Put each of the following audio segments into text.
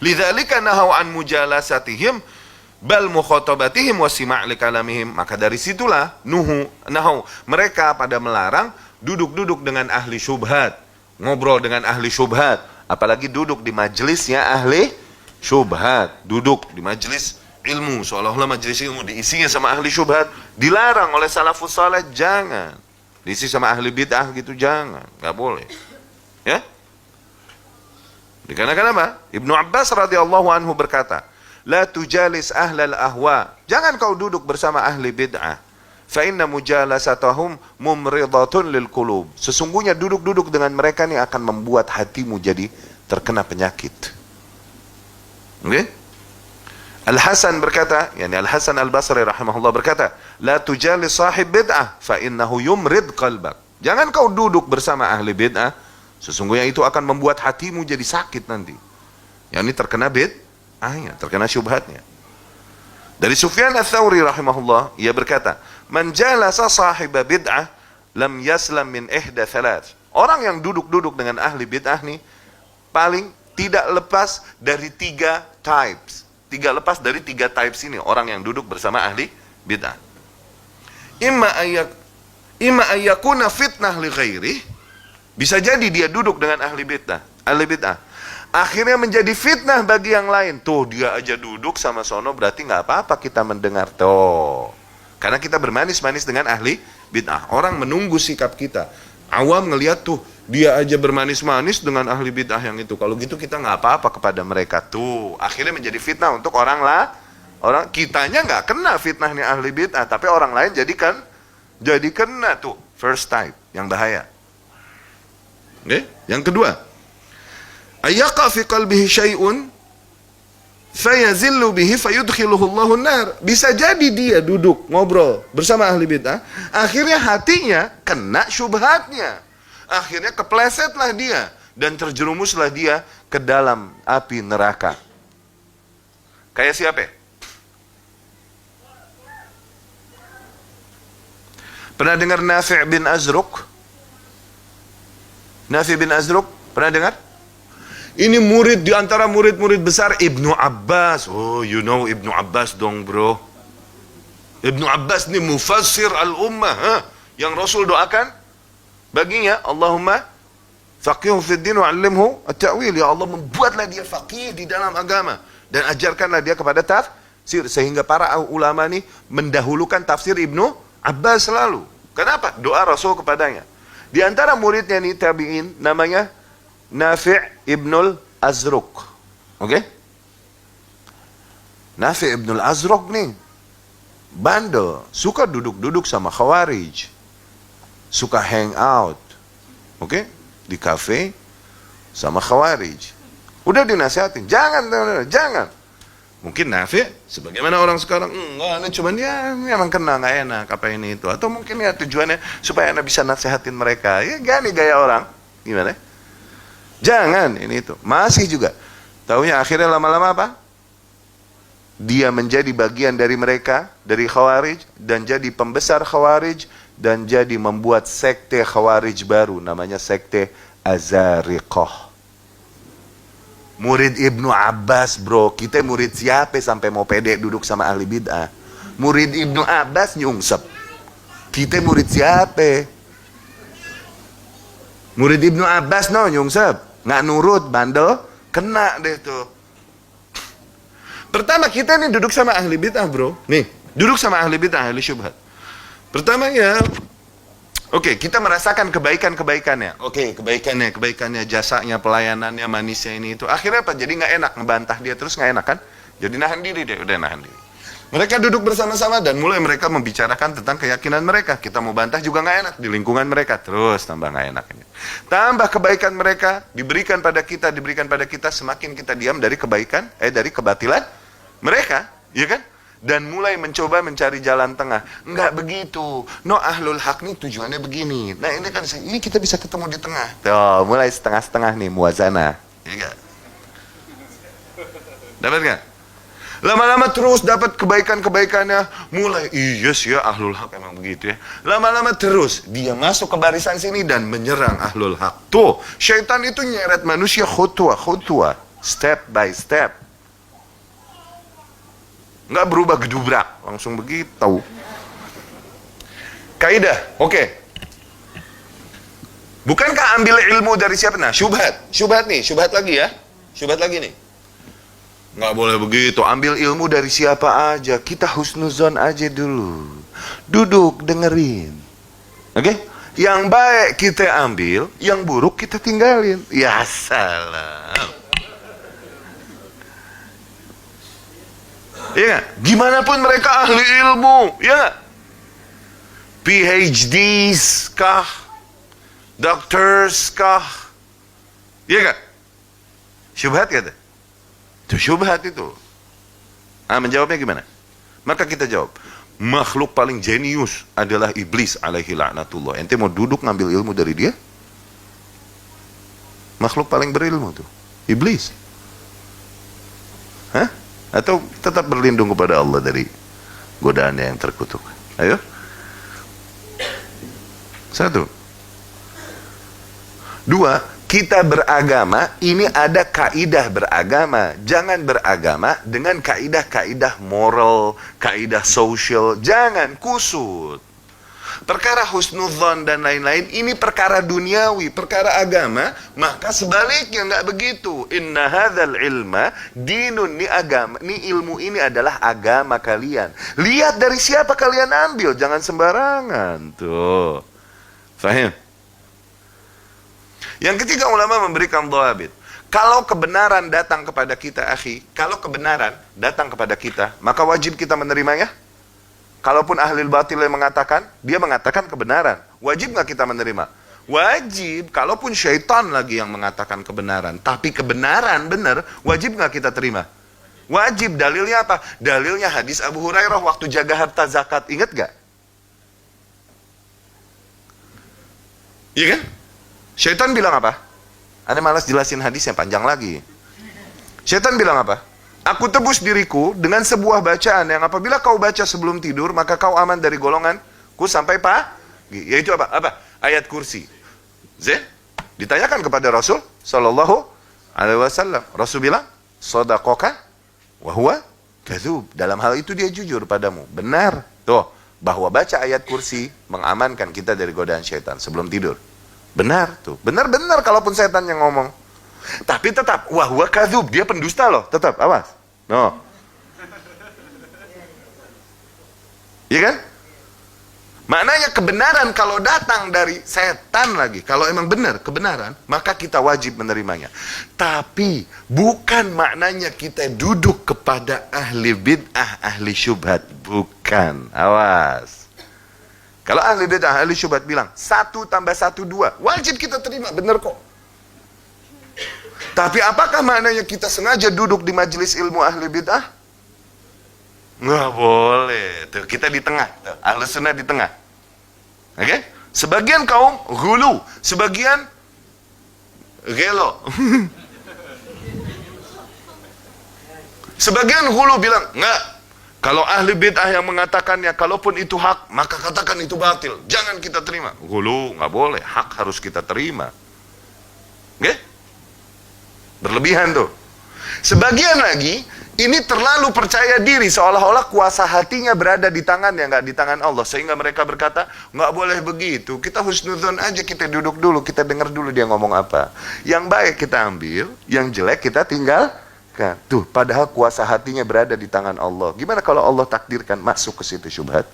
Lidzalika nahau an mujalasatihim bal mukhatabatihim wa sima' li kalamihim. Maka dari situlah nahau mereka pada melarang duduk-duduk dengan ahli syubhat, ngobrol dengan ahli syubhat, apalagi duduk di majelisnya ahli syubhat, duduk di majelis ilmu seolah-olah majelis ilmu diisinya sama ahli syubhat. Dilarang oleh salafus saleh, jangan diisi sama ahli bid'ah gitu, jangan, nggak boleh ya. Dikarenakan apa? Ibnu Abbas radhiyallahu anhu berkata, la tujalis ahlal ahwa, jangan kau duduk bersama ahli bid'ah, fa inna mujalasatahum mumridatun lil qulub, sesungguhnya duduk-duduk dengan mereka ini akan membuat hatimu jadi terkena penyakit. Oke? Al-Hasan berkata, yani Al-Hasan Al-Basri rahimahullah berkata, la tujalis sahib bid'ah fa innahu yumrid qalbak, jangan kau duduk bersama ahli bid'ah, sesungguhnya itu akan membuat hatimu jadi sakit nanti, yani terkena bid'ahnya, terkena syubhatnya. Dari Sufyan Ats-Tsauri rahimahullah, ia berkata, man jalasa sahiba bid'ah lam yaslam min ihda thalath, orang yang duduk-duduk dengan ahli bid'ah nih paling tidak lepas dari tiga types, tiga types ini orang yang duduk bersama ahli bid'ah. Imma ayyakuna fitnah li ghairi, bisa jadi dia duduk dengan ahli bid'ah, akhirnya menjadi fitnah bagi yang lain. Tuh dia aja duduk sama sono, berarti nggak apa-apa kita mendengar tuh, karena kita bermanis-manis dengan ahli bid'ah. Orang menunggu sikap kita. Awam ngelihat tuh dia aja bermanis-manis dengan ahli bid'ah yang itu, kalau gitu kita nggak apa-apa kepada mereka. Tuh akhirnya menjadi fitnah untuk orang kitanya nggak kena fitnahnya ahli bid'ah, tapi orang lain jadi kena tuh. First type yang bahaya. Okay? Yang kedua, ayyaqa fi qalbihi syai'un fayazillu bihi fayudkhiluhu Allahu an-nar. Bisa jadi dia duduk ngobrol bersama ahli bid'ah, akhirnya hatinya kena syubhatnya, akhirnya keplesetlah dia dan terjerumuslah dia ke dalam api neraka. Kayak siapa? Pernah dengar Nafi' bin Azruq? Nafi' bin Azruq, pernah dengar? Ini murid di antara murid-murid besar Ibnu Abbas. Oh, you know Ibnu Abbas dong, bro. Ibnu Abbas ini mufassir al-ummah, yang Rasul doakan baginya, Allahumma faqihhu fid din wa 'allimhu at-ta'wil. Ya Allah, membuatlah dia faqih di dalam agama dan ajarkanlah dia kepada tafsir, sehingga para ulama ini mendahulukan tafsir Ibnu Abbas selalu. Kenapa? Doa Rasul kepadanya. Di antara muridnya nih tabi'in, namanya Nafi' ibnul Azruq. Oke? Nafi' ibnul Azruq nih bandel, suka duduk-duduk sama Khawarij, suka hang out, oke, di kafe sama Khawarij. Udah dinasihatin, jangan. Mungkin Nafi' sebagaimana orang sekarang, enggak, cuman ya memang kena, nggak enak apa ini itu, atau mungkin ya tujuannya supaya Anda bisa nasihatin mereka. Ya gani gaya orang, gimana? Jangan ini itu. Masih juga taunya akhirnya lama-lama apa? Dia menjadi bagian dari mereka, dari Khawarij, dan jadi pembesar Khawarij, dan jadi membuat sekte Khawarij baru, namanya sekte Azariqah. Murid Ibnu Abbas, bro. Kita murid siapa sampai mau pede duduk sama ahli bid'ah? Murid Ibnu Abbas nyungsep. Kita murid siapa? Murid Ibnu Abbas nyungsep, nggak nurut, bandel, kena deh tuh. Pertama, kita nih duduk sama ahli bid'ah, bro. Nih, duduk sama ahli bid'ah, ahli syubhat. Pertama ya, oke, kita merasakan kebaikannya. Oke, kebaikannya, jasanya, pelayanannya, manisnya ini itu. Akhirnya apa? Jadi nggak enak ngebantah dia terus, nggak enak kan? Jadi nahan diri deh, udah nahan diri. Mereka duduk bersama-sama dan mulai mereka membicarakan tentang keyakinan mereka. Kita mau bantah juga nggak enak di lingkungan mereka, terus tambah nggak enaknya. Tambah kebaikan mereka diberikan pada kita, semakin kita diam dari dari kebatilan mereka, ya kan? Dan mulai mencoba mencari jalan tengah. Enggak begitu. No, ahlul haq nih tujuannya begini. Nah, ini kita bisa ketemu di tengah. Tuh, mulai setengah-setengah nih muwazanah. Ya enggak? Dapat enggak? Lama-lama terus dapat kebaikan-kebaikannya. Mulai, iya sih ya ahlul haq emang begitu ya. Lama-lama terus dia masuk ke barisan sini dan menyerang ahlul haq. Tuh, syaitan itu nyeret manusia khutwa, step by step. Nggak berubah gedubrak, langsung begitu. Kaidah, oke. Bukankah ambil ilmu dari siapa? Nah, syubhat lagi ya. Syubhat lagi nih. Nggak boleh begitu, ambil ilmu dari siapa aja. Kita husnuzon aja dulu. Duduk, dengerin. Oke? Yang baik kita ambil, yang buruk kita tinggalin. Ya salam. Iya nggak? Gimana pun mereka ahli ilmu, ya nggak? PhDs kah? Doctors kah? Iya nggak? Syubhat kata. Itu syubhat itu. Menjawabnya gimana? Maka kita jawab, makhluk paling jenius adalah iblis alaihi la'natullah. Ente mau duduk ngambil ilmu dari dia? Makhluk paling berilmu tuh, iblis. Hah? Atau tetap berlindung kepada Allah dari godaannya yang terkutuk? Ayo. Satu. Dua, kita beragama, ini ada kaidah beragama. Jangan beragama dengan kaidah-kaidah moral, kaidah sosial. Jangan kusut. Perkara husnudzon dan lain-lain, ini perkara duniawi, perkara agama. Maka sebaliknya nggak begitu. Inna hadzal ilma dinun, ni agama, ni ilmu ini adalah agama kalian. Lihat dari siapa kalian ambil, jangan sembarangan. Tuh. Fahim? Yang ketiga, ulama memberikan dhawabit. Kalau kebenaran datang kepada kita, akhi, kalau kebenaran datang kepada kita, maka wajib kita menerimanya. Kalaupun ahli batil yang mengatakan, dia mengatakan kebenaran. Wajib nggak kita menerima? Wajib. Kalaupun syaitan lagi yang mengatakan kebenaran, tapi kebenaran benar, wajib nggak kita terima? Wajib. Dalilnya apa? Dalilnya hadis Abu Hurairah waktu jaga harta zakat. Ingat nggak? Iya kan? Syaitan bilang apa? Anda malas jelasin hadis yang panjang lagi. Syaitan bilang apa? Aku tebus diriku dengan sebuah bacaan yang apabila kau baca sebelum tidur, maka kau aman dari golonganku sampai pagi. Yaitu apa? Apa? Ayat kursi. Ditanyakan kepada Rasul Sallallahu Alaihi Wasallam. Rasul bilang, Sadaqoka wa huwa kadzub. Dalam hal itu dia jujur padamu. Benar. Tuh, bahwa baca ayat kursi mengamankan kita dari godaan syaitan sebelum tidur. Benar tuh, benar-benar kalaupun setan yang ngomong. Tapi tetap, wah kadzub, dia pendusta loh, tetap, awas. No. Iya kan? Maknanya kebenaran kalau datang dari setan lagi, kalau emang benar kebenaran, maka kita wajib menerimanya. Tapi bukan maknanya kita duduk kepada ahli bid'ah, ahli syubhat, bukan. Awas. Kalau ahli bid'ah, ahli syubhat bilang 1 tambah 1 2, wajib kita terima, benar kok. Tapi apakah maknanya kita sengaja duduk di majelis ilmu ahli bid'ah? Nggak boleh. Tuh, kita di tengah. Tuh, ahli sunnah di tengah. Oke? Sebagian kaum ghulu, sebagian gelo. Sebagian ghulu bilang, nggak. Kalau ahli bid'ah yang mengatakannya, kalaupun itu hak, maka katakan itu batil. Jangan kita terima. Ghulu, nggak boleh. Hak harus kita terima. Oke? Berlebihan tuh. Sebagian lagi, ini terlalu percaya diri, seolah-olah kuasa hatinya berada di tangannya, nggak di tangan Allah. Sehingga mereka berkata, nggak boleh begitu. Kita husnudzon aja, kita duduk dulu, kita dengar dulu dia ngomong apa. Yang baik kita ambil, yang jelek kita tinggal. Tuh, padahal kuasa hatinya berada di tangan Allah. Gimana kalau Allah takdirkan masuk ke situ syubhat?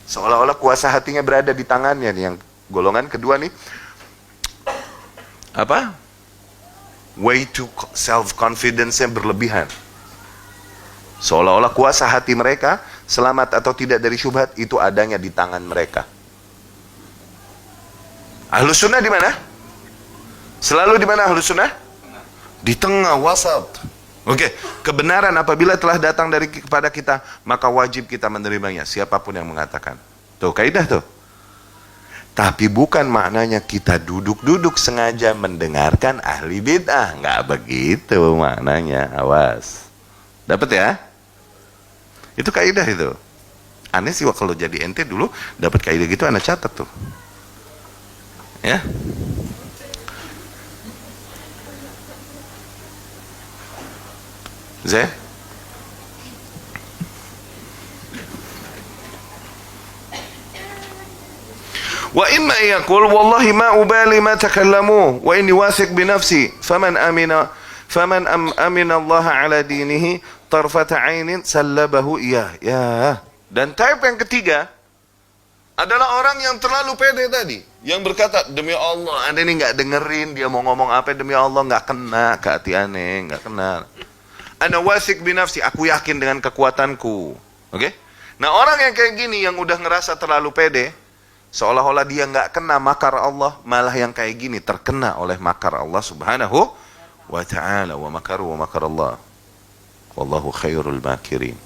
Seolah-olah kuasa hatinya berada di tangannya nih. Yang golongan kedua nih, apa? Way to self confidence-nya berlebihan. Seolah-olah kuasa hati mereka selamat atau tidak dari syubhat itu adanya di tangan mereka. Ahlus sunnah di mana? Selalu di mana ahlus sunnah? Di tengah, wasat. Oke, kebenaran apabila telah datang dari kepada kita, maka wajib kita menerimanya, siapapun yang mengatakan. Tuh, kaidah tuh. Tapi bukan maknanya kita duduk-duduk sengaja mendengarkan ahli bid'ah. Nggak begitu maknanya, awas. Dapat ya? Itu kaidah itu. Aneh sih kalau jadi ente dulu dapat kaidah gitu, anak catat tuh. Ya. Zeh? Wa imma yaqul wallahi ma ubali ma takallamu wa inni wasiq bi nafsi faman amina Allah ala dinihi tarfata ainin sallabahu iyah. Ya. Dan type yang ketiga adalah orang yang terlalu pede tadi, yang berkata demi Allah, ane ini nggak dengerin dia mau ngomong apa, demi Allah nggak kena ke hati ane, nggak kena. Ana wasik binafsi, aku yakin dengan kekuatanku. Oke? Nah orang yang kayak gini, yang udah ngerasa terlalu pede, seolah-olah dia nggak kena makar Allah, malah yang kayak gini terkena oleh makar Allah Subhanahu wa ta'ala. Wa makaru wa makar Allah, wallahu khairul makirin.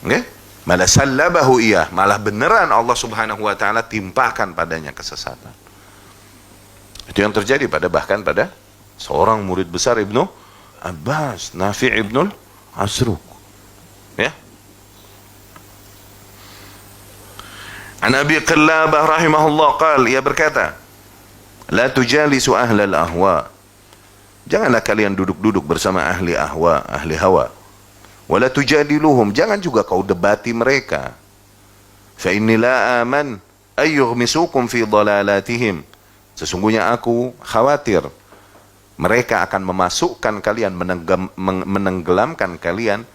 Oke? Malah sallabahu iyah, malah beneran Allah Subhanahu wa ta'ala timpakan padanya kesesatan. Itu yang terjadi bahkan pada seorang murid besar Ibnu Abbas, Nafi' Ibnul Asruk. Ya. An Abi Qillabah rahimahullah ia berkata, la tujalisu ahlal ahwa. Janganlah kalian duduk-duduk bersama ahli ahwa, ahli hawa. Wala tujadiluhum, jangan juga kau debati mereka. Fa inni la aman ayyughmisukum fi dhalalatihim. Sesungguhnya aku khawatir mereka akan memasukkan kalian, menenggelamkan kalian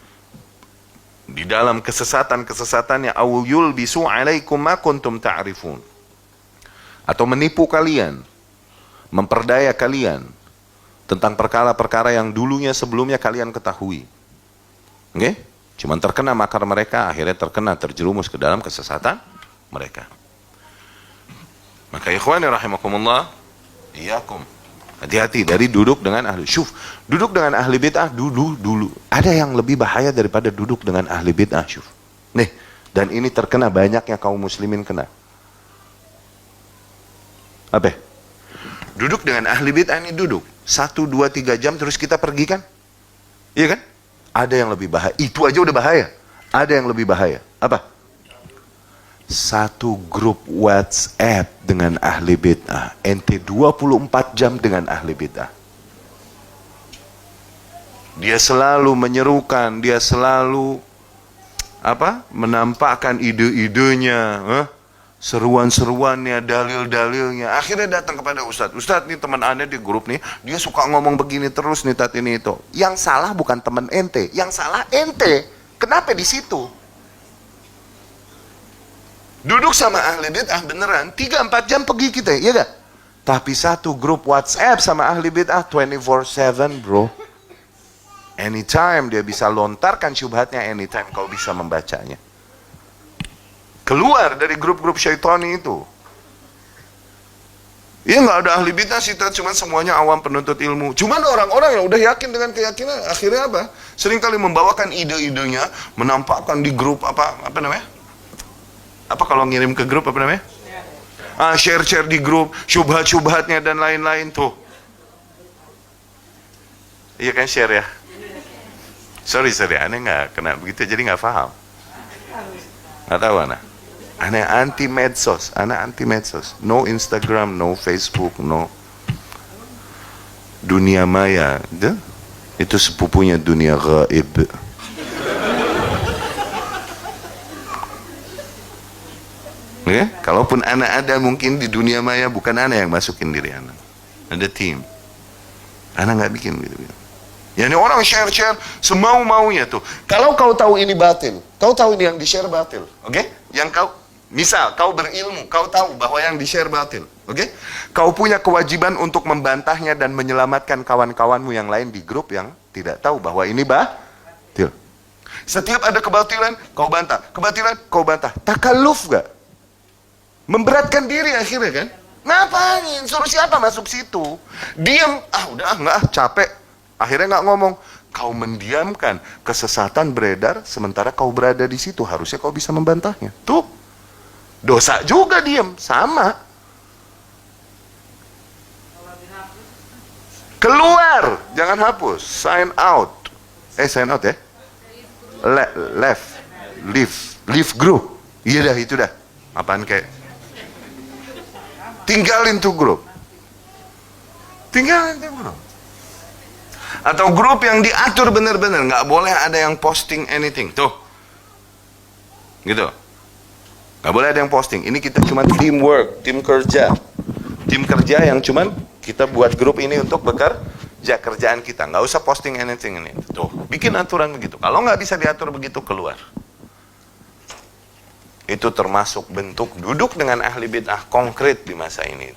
di dalam kesesatan-kesesatannya. Aw yulbisu alaikum ma kuntum ta'rifun. Atau menipu kalian, memperdaya kalian tentang perkara-perkara yang dulunya sebelumnya kalian ketahui. Oke? Cuman terkena makar mereka, akhirnya terjerumus ke dalam kesesatan mereka. Maka ikhwani rahimakumullah, iyakum, hati-hati dari duduk dengan ahli. Syuf, duduk dengan ahli bid'ah dulu. Ada yang lebih bahaya daripada duduk dengan ahli bid'ah, syuf. Nih, dan ini terkena banyaknya kaum muslimin kena. Apa? Duduk dengan ahli bid'ah ini duduk 1, 2, 3 jam terus kita pergi kan? Iya kan? Ada yang lebih bahaya. Itu aja udah bahaya. Ada yang lebih bahaya. Apa? Satu grup WhatsApp dengan ahli bid'ah. Ente 24 jam dengan ahli bid'ah. Dia selalu menyerukan, dia selalu menampakkan ide-idenya, seruan-seruannya, dalil-dalilnya. Akhirnya datang kepada Ustadz. Ustadz nih teman anda di grup nih, dia suka ngomong begini terus nih, tat ini itu. Yang salah bukan teman ente, yang salah ente. Kenapa di situ? Duduk sama ahli bid'ah beneran 3-4 jam pergi kita, iya gak? Tapi satu grup WhatsApp sama ahli bid'ah 24/7 bro. Anytime dia bisa lontarkan syubhatnya, anytime kau bisa membacanya. Keluar dari grup-grup syaitani itu. Ya nggak ada ahli bid'ah sih, cuman semuanya awam penuntut ilmu. Cuman orang-orang yang udah yakin dengan keyakinan, akhirnya apa? Seringkali membawakan ide-idenya, menampakkan di grup apa namanya? Apa kalau ngirim ke grup apa namanya? Share-share di grup, syubhat-syubhatnya dan lain-lain tuh. Iya kan share ya? Sorry, aneh nggak kena begitu, jadi nggak paham. Nggak tahu anak. Anak anti medsos, no Instagram, no Facebook, no dunia maya, itu sepupunya dunia gaib. Ya, kalaupun anak ada mungkin di dunia maya, bukan anak yang masukin diri anak, ada tim, anak nggak bikin gitu. Ya ini orang share semau-maunya tuh. Kalau kau tahu ini batil, kau tahu ini yang di share batil, oke? Yang kau misal kau berilmu, kau tahu bahwa yang di-share batil, oke? Kau punya kewajiban untuk membantahnya dan menyelamatkan kawan-kawanmu yang lain di grup yang tidak tahu bahwa ini batil. Setiap ada kebatilan, kau bantah. Kebatilan, kau bantah. Takalluf gak? Memberatkan diri akhirnya kan? Ngapain? Suruh siapa masuk situ? Diam, udah nggak, capek. Akhirnya nggak ngomong. Kau mendiamkan kesesatan beredar, sementara kau berada di situ. Harusnya kau bisa membantahnya. Tuh. Dosa juga diam, sama. Keluar, jangan hapus, sign out. Sign out ya. Leave group. Iya dah, itu dah. Apaan kayak? Tinggalin tuh grup. Atau grup yang diatur bener-bener, nggak boleh ada yang posting anything. Tuh. Gitu. Nggak boleh ada yang posting. Ini kita cuma teamwork, tim kerja. Tim kerja yang cuman kita buat grup ini untuk bekerja kerjaan kita. Nggak usah posting anything ini. Tuh, bikin aturan begitu. Kalau nggak bisa diatur begitu, keluar. Itu termasuk bentuk duduk dengan ahli bid'ah konkret di masa ini.